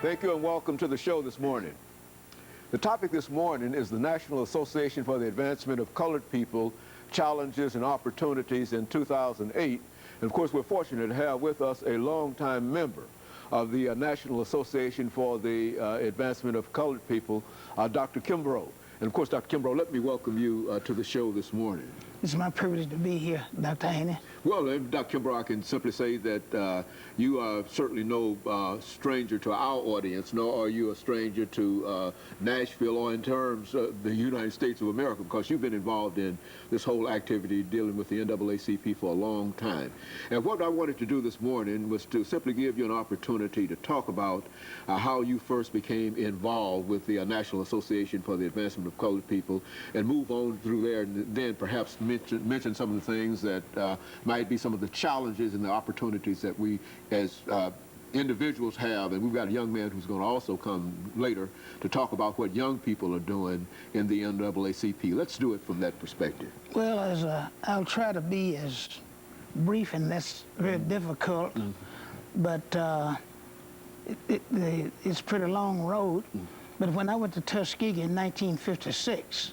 Thank you and welcome to the show this morning. The topic this morning is the National Association for the Advancement of Colored People, Challenges and Opportunities in 2008. And of course, we're fortunate to have with us a longtime member of the National Association for the Advancement of Colored People, Dr. Kimbrough. And of course, Dr. Kimbrough, let me welcome you to the show this morning. It's my privilege to be here, Dr. Haney. Well, Dr. Kimbrough, I can simply say that you are certainly no stranger to our audience, nor are you a stranger to Nashville or in terms of the United States of America, because you've been involved in this whole activity dealing with the NAACP for a long time. And what I wanted to do this morning was to simply give you an opportunity to talk about how you first became involved with the National Association for the Advancement of Colored People, and move on through there, and then perhaps mention some of the things that might be some of the challenges and the opportunities that we as individuals have. And we've got a young man who's going to also come later to talk about what young people are doing in the NAACP. Let's do it from that perspective. Well, I'll try to be as brief, and that's very difficult, but it's a pretty long road. But when I went to Tuskegee in 1956,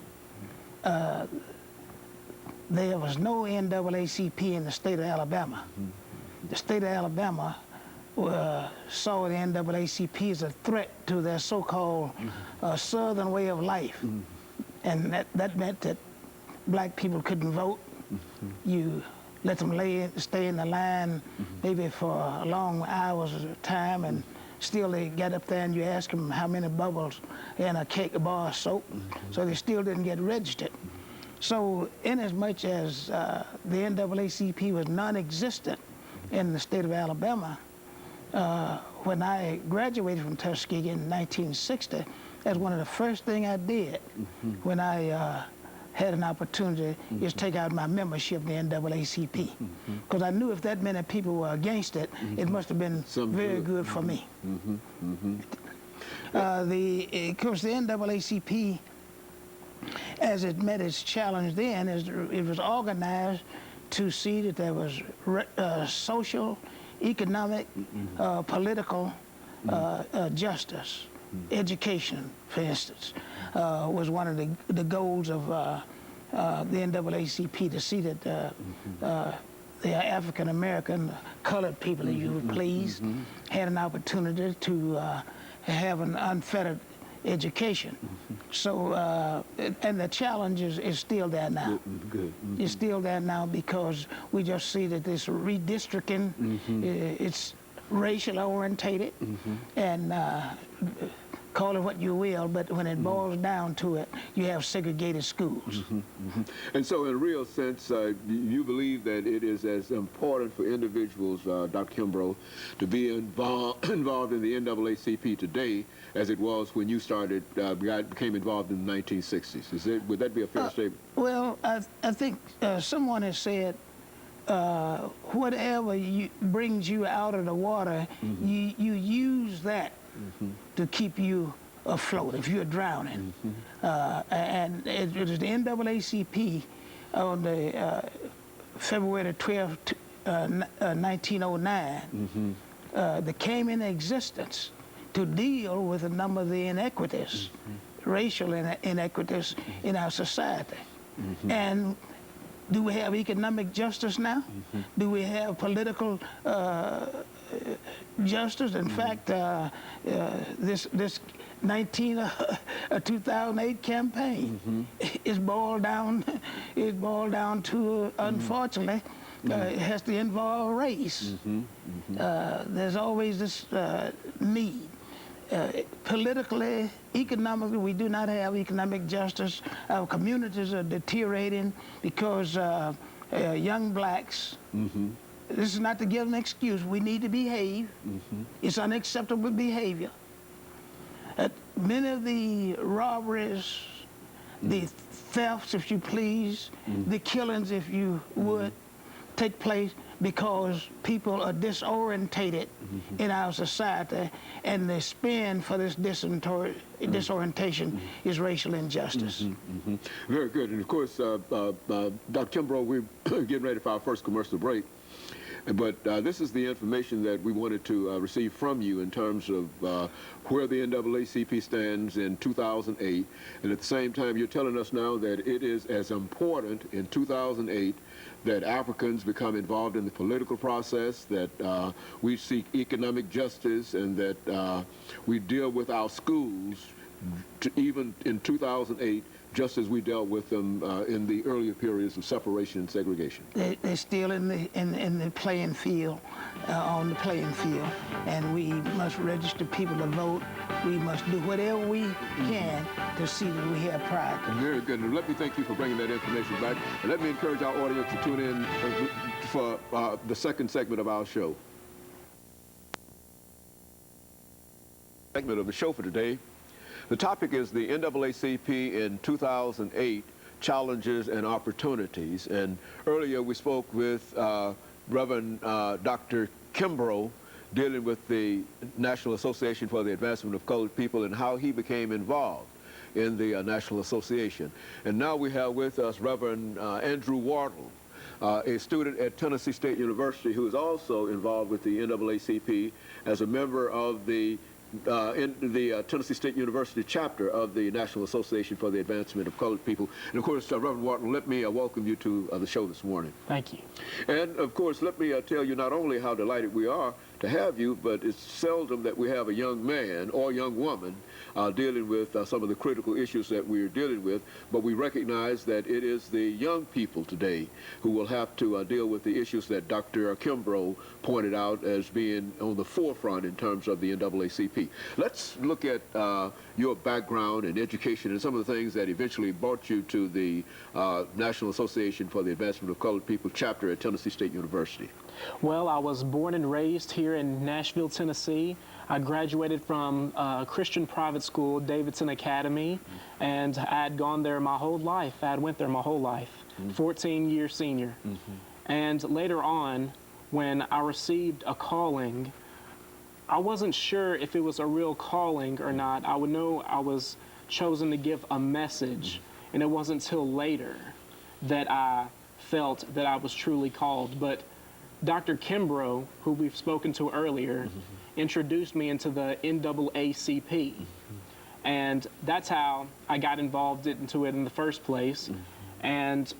there was no NAACP in the state of Alabama. The state of Alabama saw the NAACP as a threat to their so-called Southern way of life. And that meant that black people couldn't vote. You let them stay in the line maybe for long hours at a time, and still they get up there and you ask them how many bubbles in a cake, a bar of soap. So they still didn't get registered. So inasmuch as the NAACP was non-existent in the state of Alabama, when I graduated from Tuskegee in 1960, that's one of the first things I did when I had an opportunity is take out my membership in the NAACP. Because I knew if that many people were against it, it must have been very good for me. Of course, the NAACP, as it met its challenge then, it was organized to see that there was social, economic, political justice. Education, for instance, was one of the goals of the NAACP, to see that the African-American colored people, if you would please, had an opportunity to have an unfettered education. So, and the challenge is still there now. It's still there now because we just see that this redistricting, it's racial orientated, and call it what you will, but when it boils down to it, you have segregated schools. And so in a real sense, you believe that it is as important for individuals, Dr. Kimbrough, to be involved in the NAACP today as it was when you started, became involved in the 1960s. Would that be a fair statement? Well, I think someone has said, whatever brings you out of the water, you use that to keep you afloat if you're drowning. And it was the NAACP on the February 12th, 1909, that came into existence to deal with a number of the inequities, racial inequities in our society. And do we have economic justice now? Do we have political justice? In fact, this 2008 campaign is boiled down to, unfortunately, it has to involve race. There's always this need. Politically, economically, we do not have economic justice. Our communities are deteriorating because young blacks, this is not to give an excuse, we need to behave. It's unacceptable behavior. Many of the robberies, the thefts, if you please, the killings, if you would, take place because people are disorientated in our society, and the spin for this disorientation is racial injustice. Very good. And of course, Dr. Kimbrough, we're getting ready for our first commercial break. But this is the information that we wanted to receive from you in terms of where the NAACP stands in 2008. And at the same time, you're telling us now that it is as important in 2008 that Africans become involved in the political process, that we seek economic justice, and that we deal with our schools even in 2008, just as we dealt with them in the earlier periods of separation and segregation. They're still in the playing field, on the playing field, and we must register people to vote. We must do whatever we can to see that we have pride. Very good. And let me thank you for bringing that information back. And let me encourage our audience to tune in for the second segment of our show. Segment of the show for today. The topic is the NAACP in 2008, challenges and opportunities. And earlier we spoke with Reverend Dr. Kimbrough, dealing with the National Association for the Advancement of Colored People and how he became involved in the National Association. And now we have with us Reverend Andrew Wardle, a student at Tennessee State University who is also involved with the NAACP as a member of the Tennessee State University chapter of the National Association for the Advancement of Colored People. And of course, Reverend Wharton, let me welcome you to the show this morning. Thank you. And of course, let me tell you not only how delighted we are to have you, but it's seldom that we have a young man or young woman dealing with some of the critical issues that we're dealing with, but we recognize that it is the young people today who will have to deal with the issues that Dr. Kimbrough pointed out as being on the forefront in terms of the NAACP. Let's look at your background and education and some of the things that eventually brought you to the National Association for the Advancement of Colored People chapter at Tennessee State University. Well, I was born and raised here in Nashville, Tennessee. I graduated from a Christian private school, Davidson Academy, and I had gone there my whole life. I had went there my whole life, 14-year senior. And later on, when I received a calling, I wasn't sure if it was a real calling or not. I would know I was chosen to give a message, and it wasn't until later that I felt that I was truly called. But Dr. Kimbrough, who we've spoken to earlier, introduced me into the NAACP. And that's how I got involved into it in the first place. And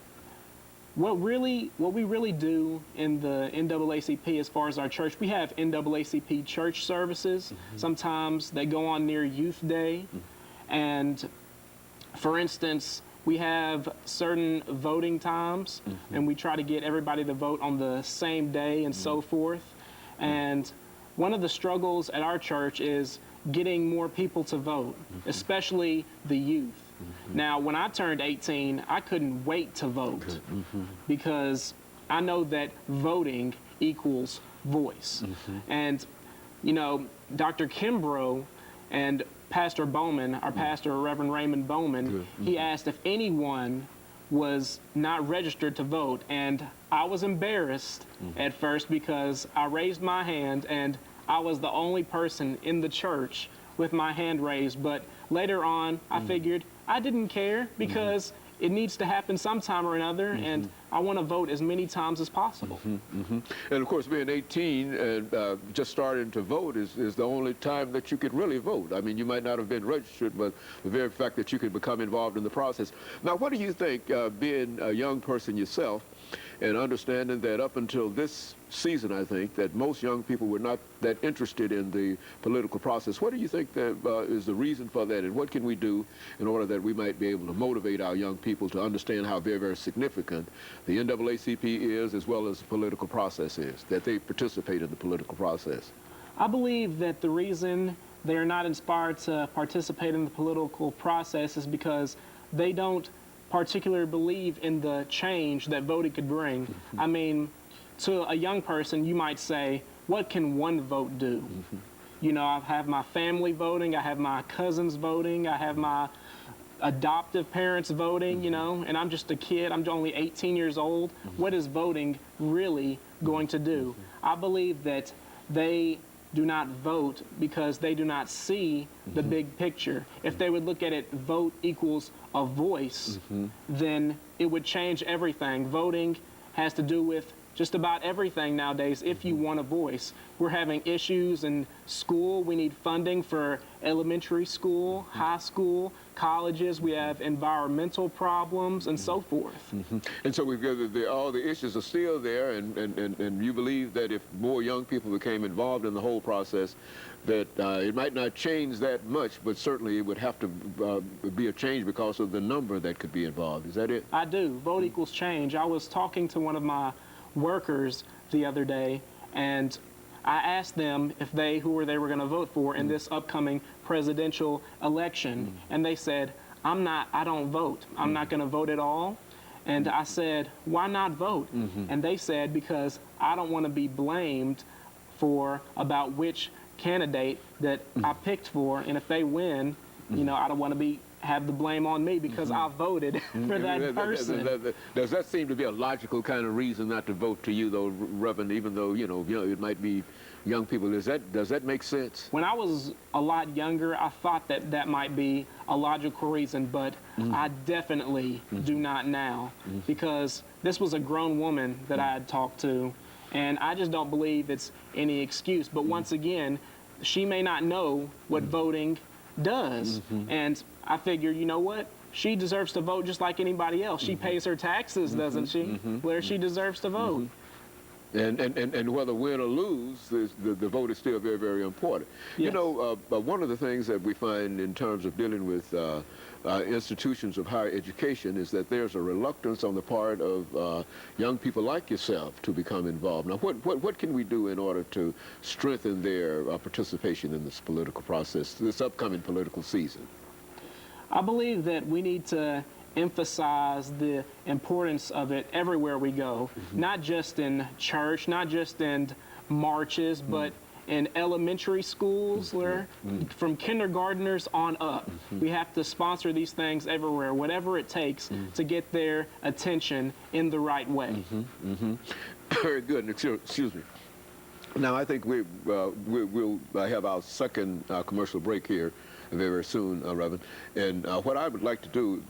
what we really do in the NAACP as far as our church, we have NAACP church services. Sometimes they go on near Youth Day. And for instance, we have certain voting times, and we try to get everybody to vote on the same day and so forth. And one of the struggles at our church is getting more people to vote, especially the youth. Now, when I turned 18, I couldn't wait to vote because I know that voting equals voice. And, you know, Dr. Kimbrough and Pastor Bowman, our pastor, Reverend Raymond Bowman, he asked if anyone was not registered to vote. And I was embarrassed at first because I raised my hand and I was the only person in the church with my hand raised. But later on, I figured I didn't care because it needs to happen sometime or another, and I want to vote as many times as possible. And of course, being 18 and just starting to vote is the only time that you could really vote. I mean, you might not have been registered, but the very fact that you could become involved in the process. Now, what do you think, being a young person yourself, and understanding that up until this season, I think, that most young people were not that interested in the political process. What do you think that is the reason for that, and what can we do in order that we might be able to motivate our young people to understand how very, very significant the NAACP is, as well as the political process is, that they participate in the political process? I believe that the reason they are not inspired to participate in the political process is because they don't particularly believe in the change that voting could bring. I mean, to a young person, you might say, what can one vote do? You know, I have my family voting, I have my cousins voting, I have my adoptive parents voting, you know, and I'm just a kid, I'm only 18 years old. What is voting really going to do? I believe that they do not vote because they do not see the big picture. If they would look at it, vote equals a voice, then it would change everything. Voting has to do with just about everything nowadays if you want a voice. We're having issues in school. We need funding for elementary school, high school, colleges. We have environmental problems and so forth. And so we've got all the issues are still there, and you believe that if more young people became involved in the whole process, that it might not change that much, but certainly it would have to be a change because of the number that could be involved. Is that it? I do. Vote equals change. I was talking to one of my workers the other day, and I asked them if who they were going to vote for in this upcoming presidential election, and they said, I don't vote. I'm not going to vote at all. And I said, why not vote? And they said, because I don't want to be blamed about which candidate that I picked for, and if they win, you know, I don't want to have the blame on me because I voted for that person. Does that seem to be a logical kind of reason not to vote to you, though, Reverend, even though, you know, it might be young people? Does that make sense? When I was a lot younger, I thought that might be a logical reason, but I definitely do not now, because this was a grown woman that I had talked to, and I just don't believe it's any excuse. But once again, she may not know what voting does. And I figure, you know what? She deserves to vote just like anybody else. She pays her taxes, doesn't she? Where she deserves to vote. And whether win or lose, the vote is still very, very important. Yes. You know, one of the things that we find in terms of dealing with institutions of higher education is that there's a reluctance on the part of young people like yourself to become involved. Now, what can we do in order to strengthen their participation in this political process, this upcoming political season? I believe that we need to emphasize the importance of it everywhere we go, not just in church, not just in marches, but in elementary schools, where from kindergartners on up, we have to sponsor these things everywhere, whatever it takes to get their attention in the right way. Very good. Excuse me. Now, I think we'll have our second commercial break here very, very soon, Reverend. And what I would like to do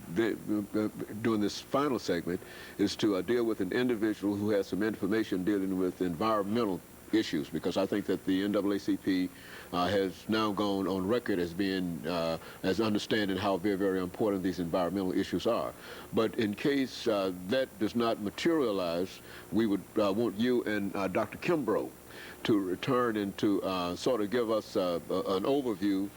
during this final segment is to deal with an individual who has some information dealing with environmental issues, because I think that the NAACP has now gone on record as being, as understanding how very, very important these environmental issues are. But in case that does not materialize, we would want you and Dr. Kimbrough to return and to sort of give us an overview,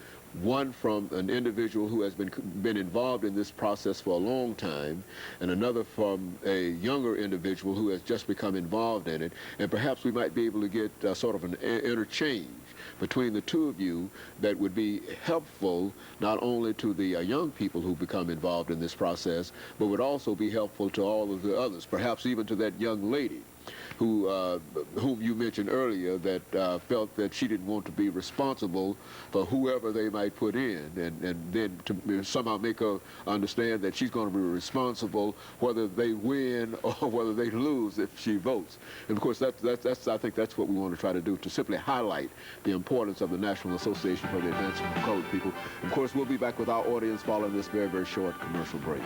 one from an individual who has been involved in this process for a long time, and another from a younger individual who has just become involved in it. And perhaps we might be able to get sort of an interchange between the two of you that would be helpful not only to the young people who become involved in this process, but would also be helpful to all of the others, perhaps even to that young lady whom you mentioned earlier, that felt that she didn't want to be responsible for whoever they might put in, and then to somehow make her understand that she's going to be responsible whether they win or whether they lose if she votes. And of course, I think that's what we want to try to do, to simply highlight the importance of the National Association for the Advancement of Colored People. And of course, we'll be back with our audience following this very, very short commercial break.